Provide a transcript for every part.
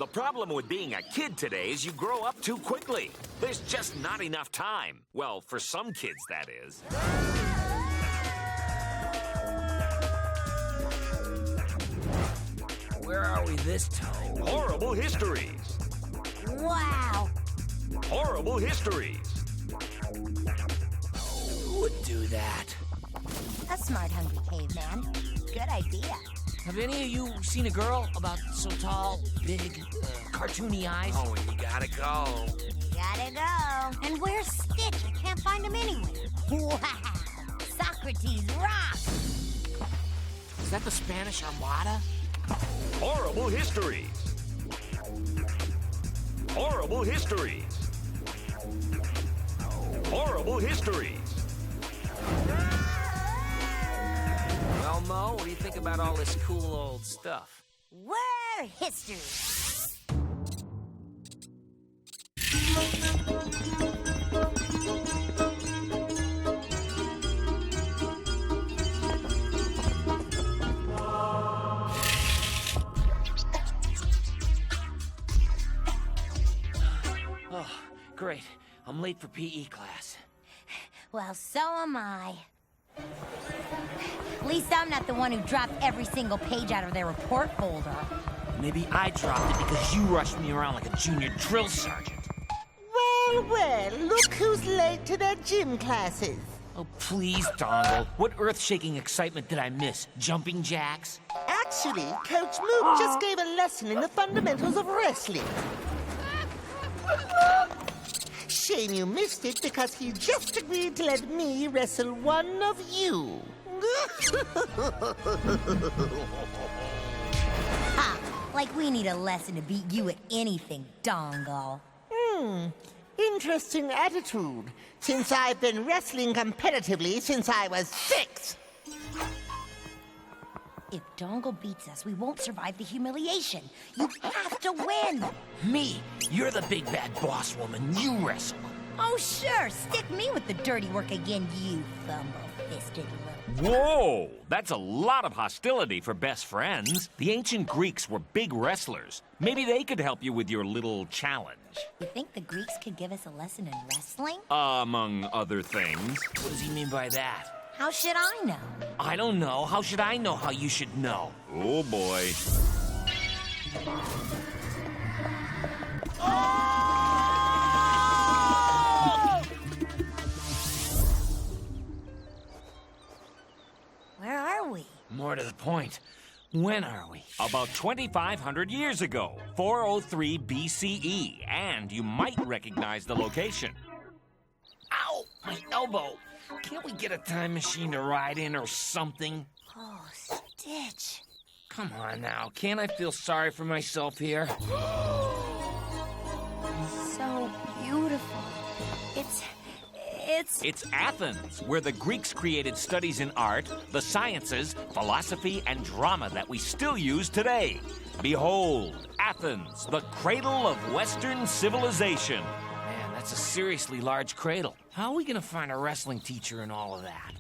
The problem with being a kid today is you grow up too quickly. There's just not enough time. Well, for some kids, that is. Where are we this time? Horrible histories. Wow! Horrible histories. Who would do that? A smart, hungry caveman. Good idea. Have any of you seen a girl about so tall, big, cartoony eyes? Oh, you gotta go. You gotta go. And where's Stitch? I can't find him anywhere. Wow! Socrates rocks! Is that the Spanish Armada? Horrible histories. Horrible histories. Horrible histories. Well, Mo, what do you think about all this cool old stuff? We're history. Oh, great. I'm late for PE class. Well, so am I. At least I'm not the one who dropped every single page out of their report folder. Maybe I dropped it because you rushed me around like a junior drill sergeant. Well, well, look who's late to their gym classes. Oh, please, Dongle. What earth-shaking excitement did I miss? Jumping jacks? Actually, Coach Mook just gave a lesson in the fundamentals of wrestling. Shame you missed it because he just agreed to let me wrestle one of you. Ha! Like we need a lesson to beat you at anything, Dongle. Interesting attitude, since I've been wrestling competitively since I was 6. If Dongle beats us, we won't survive the humiliation. You have to win! Me? You're the big bad boss woman. You wrestle. Oh, sure. Stick me with the dirty work again, you thumble-fisted little... Whoa! That's a lot of hostility for best friends. The ancient Greeks were big wrestlers. Maybe they could help you with your little challenge. You think the Greeks could give us a lesson in wrestling? Among other things. What does he mean by that? How should I know? I don't know. How should I know how you should know? Oh, boy. Where are we? More to the point, when are we? About 2,500 years ago, 403 BCE, and you might recognize the location. Ow! My elbow! Can't we get a time machine to ride in or something? Oh, Stitch. Come on now, can't I feel sorry for myself here? So beautiful. It's Athens, where the Greeks created studies in art, the sciences, philosophy, and drama that we still use today. Behold, Athens, the cradle of Western civilization. Man, that's a seriously large cradle. How are we gonna find a wrestling teacher and all of that?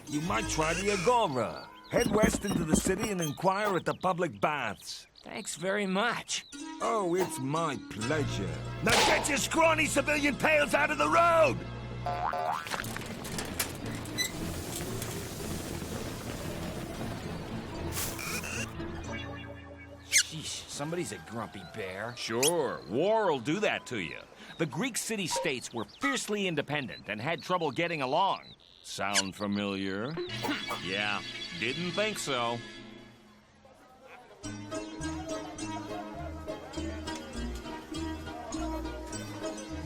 You might try the Agora. Head west into the city and inquire at the public baths. Thanks very much. Oh, it's my pleasure. Now get your scrawny civilian pails out of the road! Sheesh, somebody's a grumpy bear. Sure, war'll do that to you. The Greek city-states were fiercely independent and had trouble getting along. Sound familiar? Yeah, didn't think so.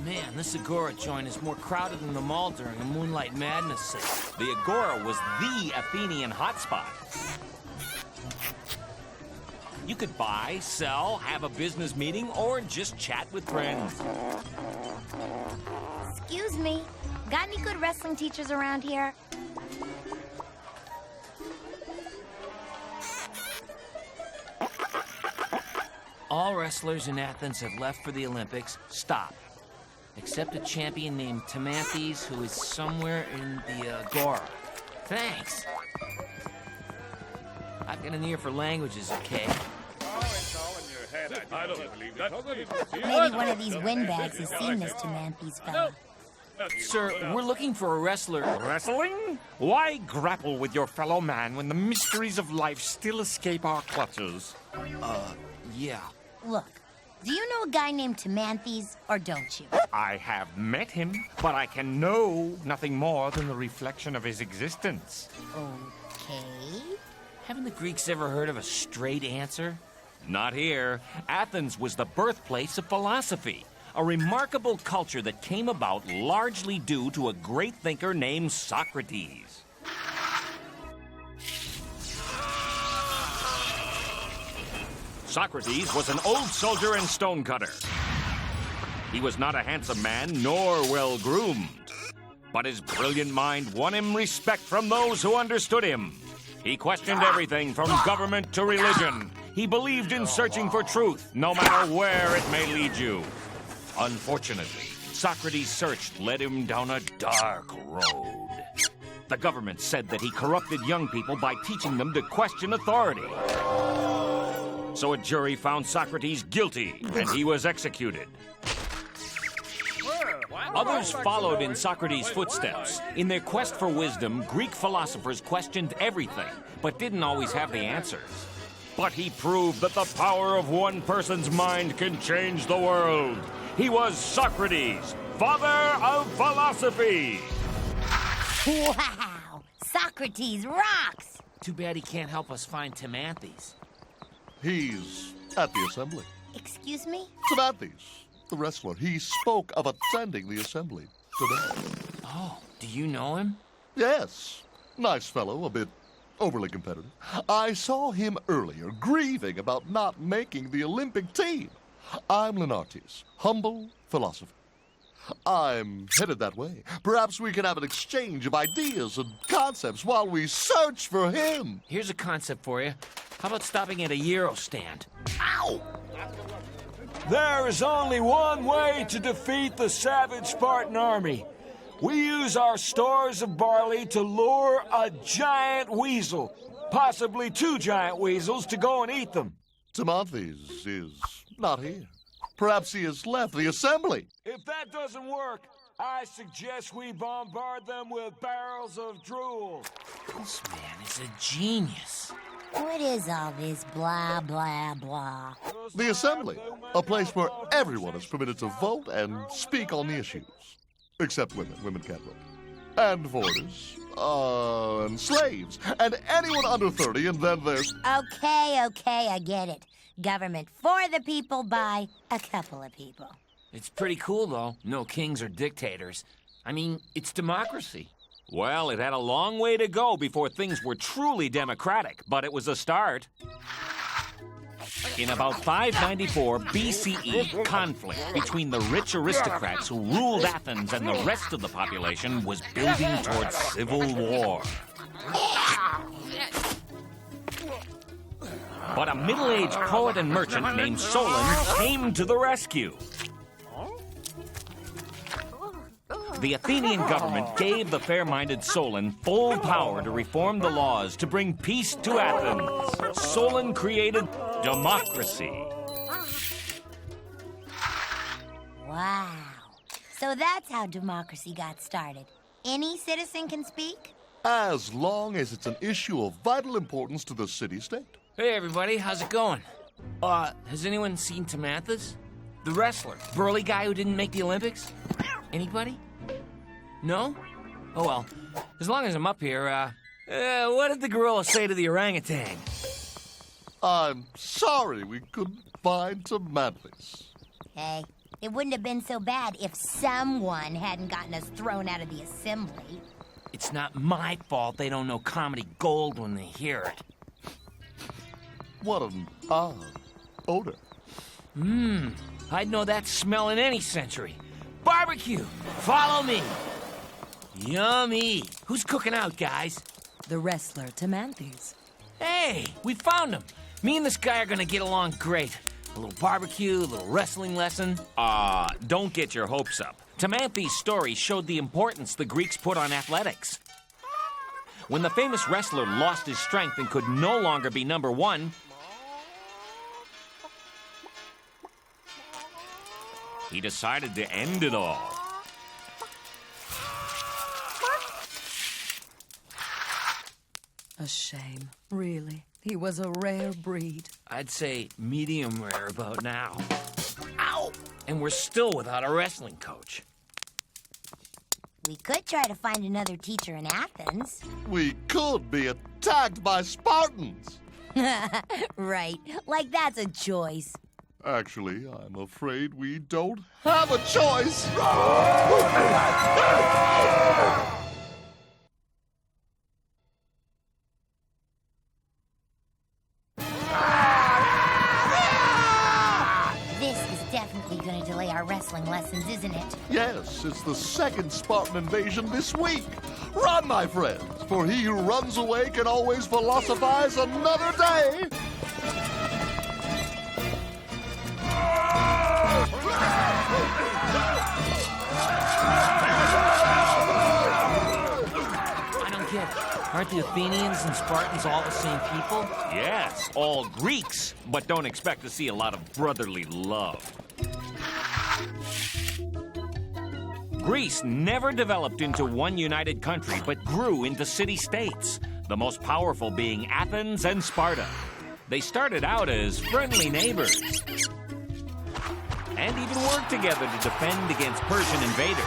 Man, this Agora joint is more crowded than the mall during a Moonlight Madness sale. The Agora was the Athenian hotspot. You could buy, sell, have a business meeting, or just chat with friends. Excuse me. Got any good wrestling teachers around here? All wrestlers in Athens have left for the Olympics. Stop. Except a champion named Timanthes, who is somewhere in the Agora. Thanks. I've got an ear for languages, okay? Oh, it's all in your head, I Maybe one of these windbags has seen this Timanthes fella. Sir, we're looking for a wrestler. Wrestling? Why grapple with your fellow man when the mysteries of life still escape our clutches? Yeah. Look, do you know a guy named Timanthes, or don't you? I have met him, but I can know nothing more than the reflection of his existence. Okay. Haven't the Greeks ever heard of a straight answer? Not here. Athens was the birthplace of philosophy, a remarkable culture that came about largely due to a great thinker named Socrates. Socrates was an old soldier and stonecutter. He was not a handsome man nor well-groomed, but his brilliant mind won him respect from those who understood him. He questioned everything from government to religion. He believed in searching for truth, no matter where it may lead you. Unfortunately, Socrates' search led him down a dark road. The government said that he corrupted young people by teaching them to question authority. So a jury found Socrates guilty, and he was executed. Others followed in Socrates' footsteps. In their quest for wisdom, Greek philosophers questioned everything, but didn't always have the answers. But he proved that the power of one person's mind can change the world. He was Socrates, father of philosophy. Wow! Socrates rocks! Too bad he can't help us find Timanthes. He's at the assembly. Excuse me? Timanthes, the wrestler, he spoke of attending the assembly today. Oh, do you know him? Yes, nice fellow, a bit overly competitive. I saw him earlier grieving about not making the Olympic team. I'm Lenartes, humble philosopher. I'm headed that way. Perhaps we can have an exchange of ideas and concepts while we search for him. Here's a concept for you. How about stopping at a Euro stand? Ow! There is only one way to defeat the savage Spartan army. We use our stores of barley to lure a giant weasel, possibly 2 giant weasels, to go and eat them. Timanthes is not here. Perhaps he has left the assembly. If that doesn't work, I suggest we bombard them with barrels of drool. This man is a genius. What is all this blah, blah, blah? The assembly, a place where everyone is permitted to vote and speak on the issues. Except women. Women can't vote. And foreigners, and slaves, and anyone under 30, and then there's... Okay, I get it. Government for the people by a couple of people. It's pretty cool, though. No kings or dictators. I mean, it's democracy. Well, it had a long way to go before things were truly democratic, but it was a start. In about 594 BCE, conflict between the rich aristocrats who ruled Athens and the rest of the population was building towards civil war. But a middle-aged poet and merchant named Solon came to the rescue. The Athenian government gave the fair-minded Solon full power to reform the laws to bring peace to Athens. Solon created democracy. Wow. So that's how democracy got started. Any citizen can speak? As long as it's an issue of vital importance to the city-state. Hey, everybody, how's it going? Has anyone seen Timanthes? The wrestler, burly guy who didn't make the Olympics? Anybody? No? Oh, well, as long as I'm up here, what did the gorilla say to the orangutan? I'm sorry we couldn't find Timanthes. Hey, it wouldn't have been so bad if someone hadn't gotten us thrown out of the assembly. It's not my fault they don't know comedy gold when they hear it. What an odd odor. I'd know that smell in any century. Barbecue! Follow me! Yummy! Who's cooking out, guys? The wrestler Timanthes. Hey, we found him. Me and this guy are gonna get along great. A little barbecue, a little wrestling lesson. Don't get your hopes up. Timanthes' story showed the importance the Greeks put on athletics. When the famous wrestler lost his strength and could no longer be number one, he decided to end it all. A shame, really. He was a rare breed. I'd say medium rare about now. Ow! And we're still without a wrestling coach. We could try to find another teacher in Athens. We could be attacked by Spartans. Right, like that's a choice. Actually, I'm afraid we don't have a choice. This is definitely going to delay our wrestling lessons, isn't it? Yes, it's the second Spartan invasion this week. Run, my friends, for he who runs away can always philosophize another day. I don't get it. Aren't the Athenians and Spartans all the same people? Yes, all Greeks, but don't expect to see a lot of brotherly love. Greece never developed into one united country, but grew into city-states, the most powerful being Athens and Sparta. They started out as friendly neighbors and even worked together to defend against Persian invaders.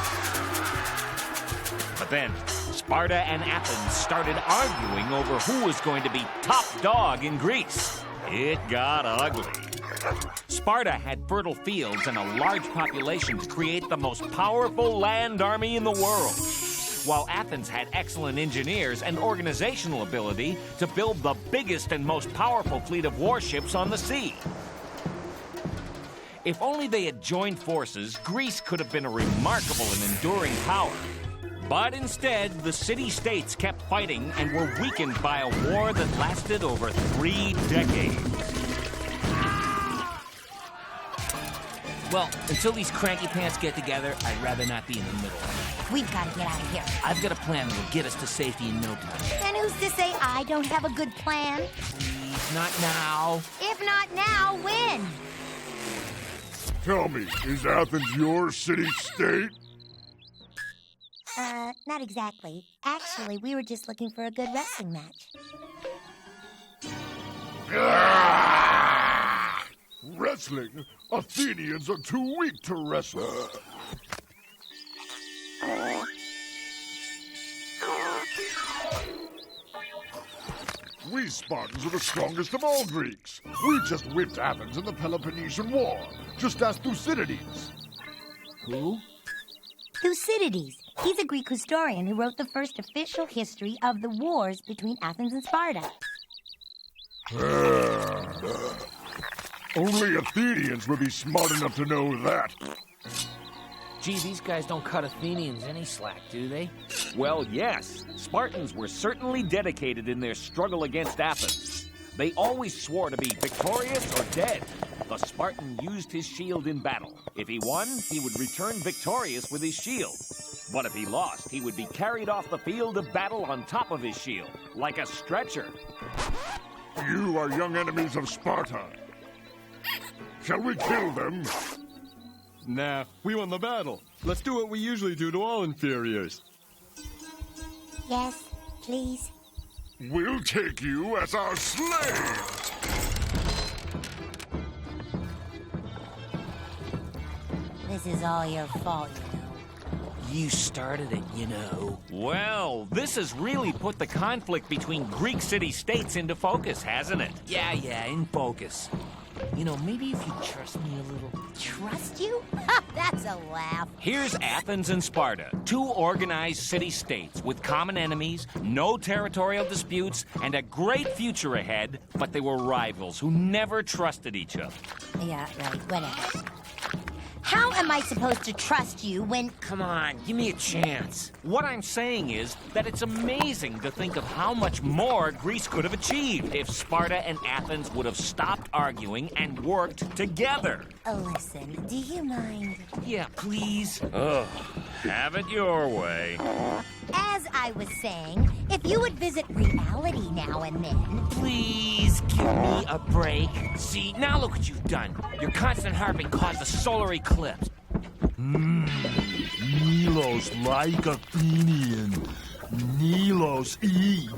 But then, Sparta and Athens started arguing over who was going to be top dog in Greece. It got ugly. Sparta had fertile fields and a large population to create the most powerful land army in the world, while Athens had excellent engineers and organizational ability to build the biggest and most powerful fleet of warships on the sea. If only they had joined forces, Greece could have been a remarkable and enduring power. But instead, the city-states kept fighting and were weakened by a war that lasted over 3 decades. Well, until these cranky pants get together, I'd rather not be in the middle. We've got to get out of here. I've got a plan that'll get us to safety in no time. And who's to say I don't have a good plan? Please, not now. If not now, when? Tell me, is Athens your city-state? Not exactly. Actually, we were just looking for a good wrestling match. Wrestling? Athenians are too weak to wrestle. We Spartans are the strongest of all Greeks. We just whipped Athens in the Peloponnesian War. Just ask Thucydides. Who? Thucydides. He's a Greek historian who wrote the first official history of the wars between Athens and Sparta. Only Athenians would be smart enough to know that. Gee, these guys don't cut Athenians any slack, do they? Well, yes. Spartans were certainly dedicated in their struggle against Athens. They always swore to be victorious or dead. The Spartan used his shield in battle. If he won, he would return victorious with his shield. But if he lost, he would be carried off the field of battle on top of his shield, like a stretcher. You are young enemies of Sparta. Shall we kill them? Nah, we won the battle. Let's do what we usually do to all inferiors. Yes, please. We'll take you as our slave. This is all your fault, you know. You started it, you know. Well, this has really put the conflict between Greek city-states into focus, hasn't it? Yeah, in focus. You know, maybe if you trust me a little. Trust you? That's a laugh. Here's Athens and Sparta, 2 organized city-states with common enemies, no territorial disputes, and a great future ahead, but they were rivals who never trusted each other. Yeah, right, whatever. How am I supposed to trust you when... Come on, give me a chance. What I'm saying is that it's amazing to think of how much more Greece could have achieved if Sparta and Athens would have stopped arguing and worked together. Listen, do you mind? Yeah, please. Ugh, have it your way. As I was saying, if you would visit reality now and then... Please give me a break. See, now look what you've done. Your constant harping caused a solar eclipse. Nilos like Athenian. Nilos eat.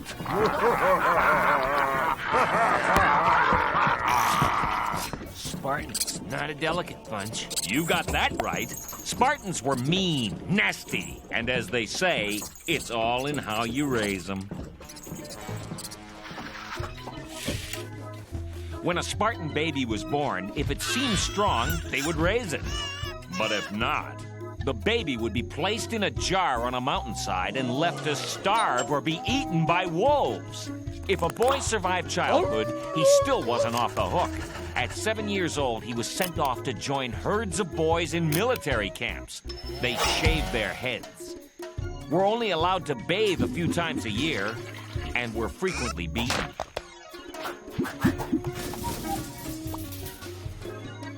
Spartans, not a delicate bunch. You got that right. Spartans were mean, nasty, and as they say, it's all in how you raise them. When a Spartan baby was born, if it seemed strong, they would raise it. But if not, the baby would be placed in a jar on a mountainside and left to starve or be eaten by wolves. If a boy survived childhood, he still wasn't off the hook. At 7 years old, he was sent off to join herds of boys in military camps. They shaved their heads. Were only allowed to bathe a few times a year, and were frequently beaten.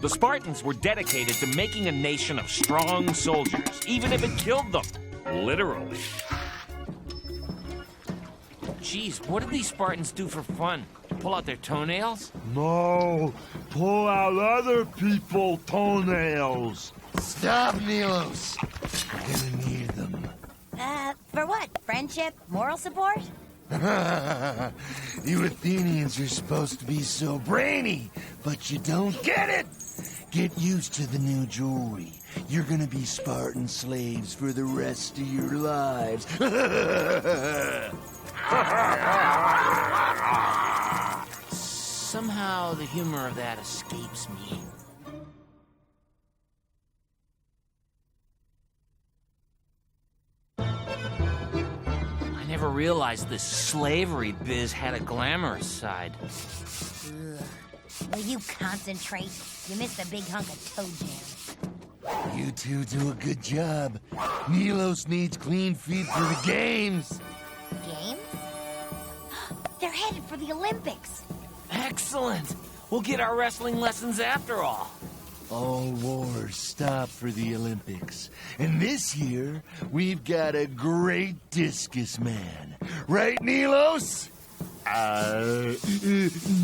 The Spartans were dedicated to making a nation of strong soldiers, even if it killed them. Literally. Geez, what did these Spartans do for fun? Pull out their toenails? No, pull out other people's toenails. Stop, Nilos. We're gonna need them. For what? Friendship? Moral support? You Athenians are supposed to be so brainy, but you don't get it. Get used to the new jewelry. You're gonna be Spartan slaves for the rest of your lives. Somehow the humor of that escapes me. I never realized this slavery biz had a glamorous side. Ugh. Will you concentrate? You missed a big hunk of toe jam. You two do a good job. Nilos needs clean feet for the games. Games? They're headed for the Olympics. Excellent! We'll get our wrestling lessons after all. All wars stop for the Olympics. And this year, we've got a great discus man. Right, Nilos?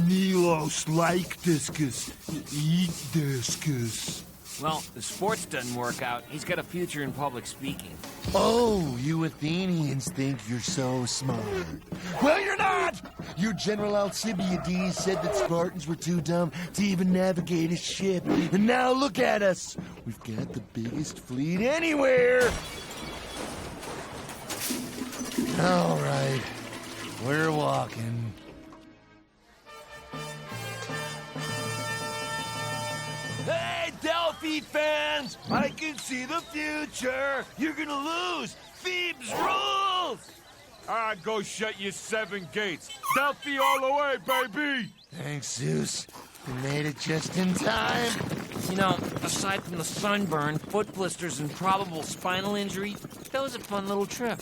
Nilos like discus. Eat discus. Well, if sports doesn't work out, he's got a future in public speaking. Oh, you Athenians think you're so smart. Well, you're not! Your General Alcibiades said that Spartans were too dumb to even navigate a ship. And now look at us. We've got the biggest fleet anywhere. All right. We're walking. Hey, Delphi fans! I can see the future. You're gonna lose. Thebes rules! Go shut your 7 gates. Delphi all the way, baby! Thanks, Zeus. We made it just in time. You know, aside from the sunburn, foot blisters, and probable spinal injury, that was a fun little trip.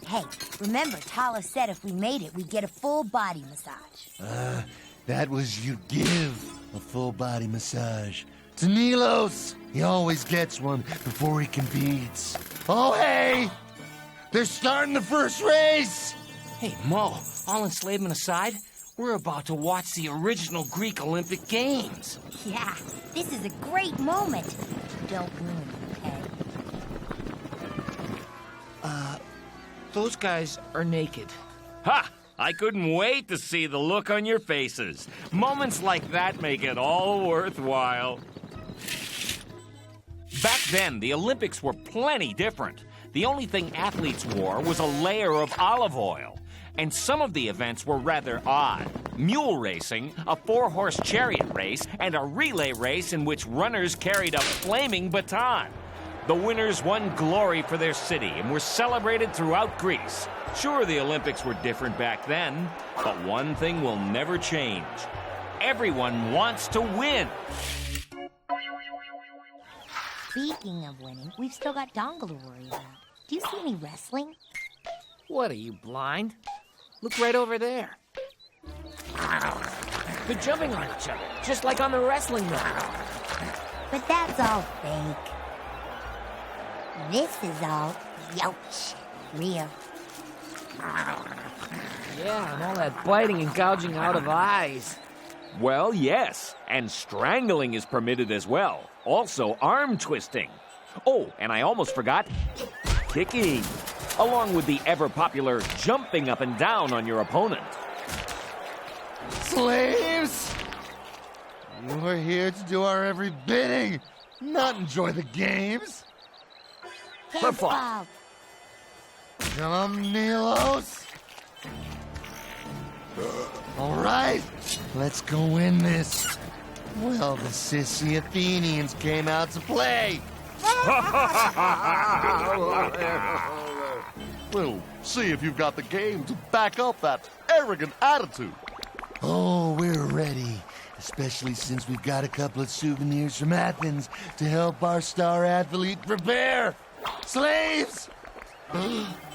Hey, remember, Tala said if we made it, we'd get a full body massage. That was you give a full body massage. To Nilos, he always gets one before he competes. Oh, hey! They're starting the first race! Hey, Mo, all enslavement aside, we're about to watch the original Greek Olympic Games. Yeah, this is a great moment. Don't ruin it, okay? Those guys are naked. Ha! I couldn't wait to see the look on your faces. Moments like that make it all worthwhile. Back then, the Olympics were plenty different. The only thing athletes wore was a layer of olive oil. And some of the events were rather odd. Mule racing, a 4-horse chariot race, and a relay race in which runners carried a flaming baton. The winners won glory for their city and were celebrated throughout Greece. Sure, the Olympics were different back then, but one thing will never change. Everyone wants to win. Speaking of winning, we've still got Dongle to worry about. Do you see any wrestling? What, are you blind? Look right over there. They're jumping on each other, just like on the wrestling mat. But that's all fake. This is all youch. Real. Yeah, and all that biting and gouging out of eyes. Well, yes, and strangling is permitted as well. Also, arm twisting. Oh, and I almost forgot, kicking, along with the ever-popular jumping up and down on your opponent. Slaves! You are here to do our every bidding, not enjoy the games. His fault. Come, Nilos. All right, let's go win this. Well, the sissy Athenians came out to play. We'll see if you've got the game to back up that arrogant attitude. Oh, we're ready. Especially since we've got a couple of souvenirs from Athens to help our star athlete prepare. Slaves!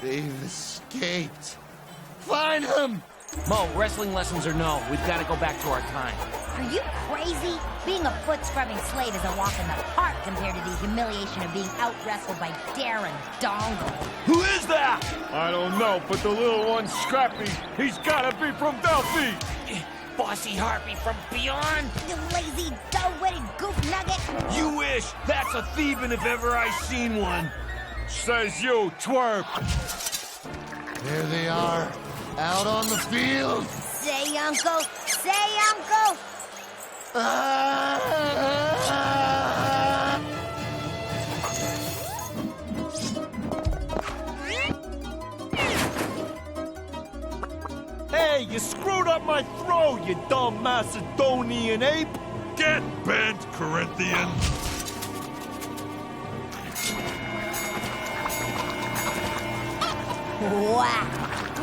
They've escaped. Find them! Mo, wrestling lessons or no, we've got to go back to our time. Are you crazy? Being a foot-scrubbing slave is a walk in the park compared to the humiliation of being out-wrestled by Darren Dongle. Who is that? I don't know, but the little one's Scrappy. He's gotta be from Delphi. Bossy Harpy from beyond? You lazy, dough-witted goof nugget! You wish. That's a thieving if ever I seen one. Says you, twerp. There they are, out on the field. Say, Uncle! Say, Uncle! Hey, you screwed up my throw, you dumb Macedonian ape! Get bent, Corinthian! Wow!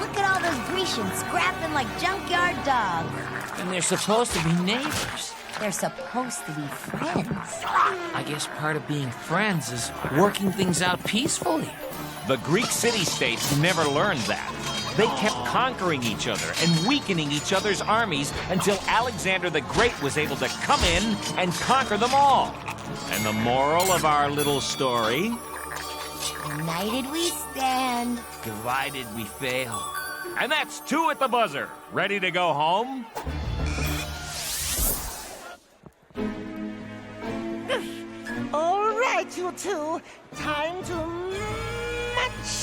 Look at all those Grecians scrapping like junkyard dogs. And they're supposed to be neighbors. They're supposed to be friends. I guess part of being friends is working things out peacefully. The Greek city-states never learned that. They kept conquering each other and weakening each other's armies until Alexander the Great was able to come in and conquer them all. And the moral of our little story? United we stand. Divided we fail. And that's 2 at the buzzer. Ready to go home? All right, you two. Time to match.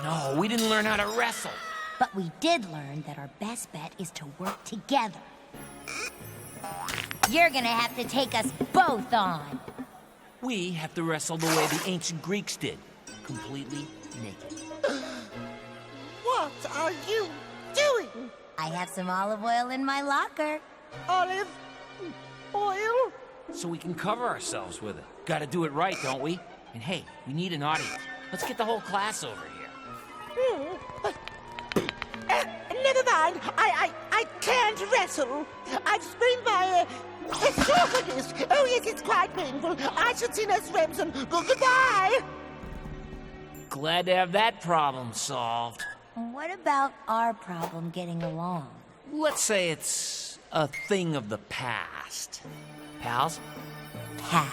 No, we didn't learn how to wrestle. But we did learn that our best bet is to work together. You're gonna have to take us both on. We have to wrestle the way the ancient Greeks did. Completely naked. What are you doing? I have some olive oil in my locker. Olive oil? So we can cover ourselves with it. Gotta do it right, don't we? And hey, we need an audience. Let's get the whole class over here. Never mind. I can't wrestle. I've sprained my esophagus. Oh, yes, it's quite painful. I should see Nurse Remsen. Goodbye. Glad to have that problem solved. What about our problem getting along? Let's say it's a thing of the past. Pals? Pal.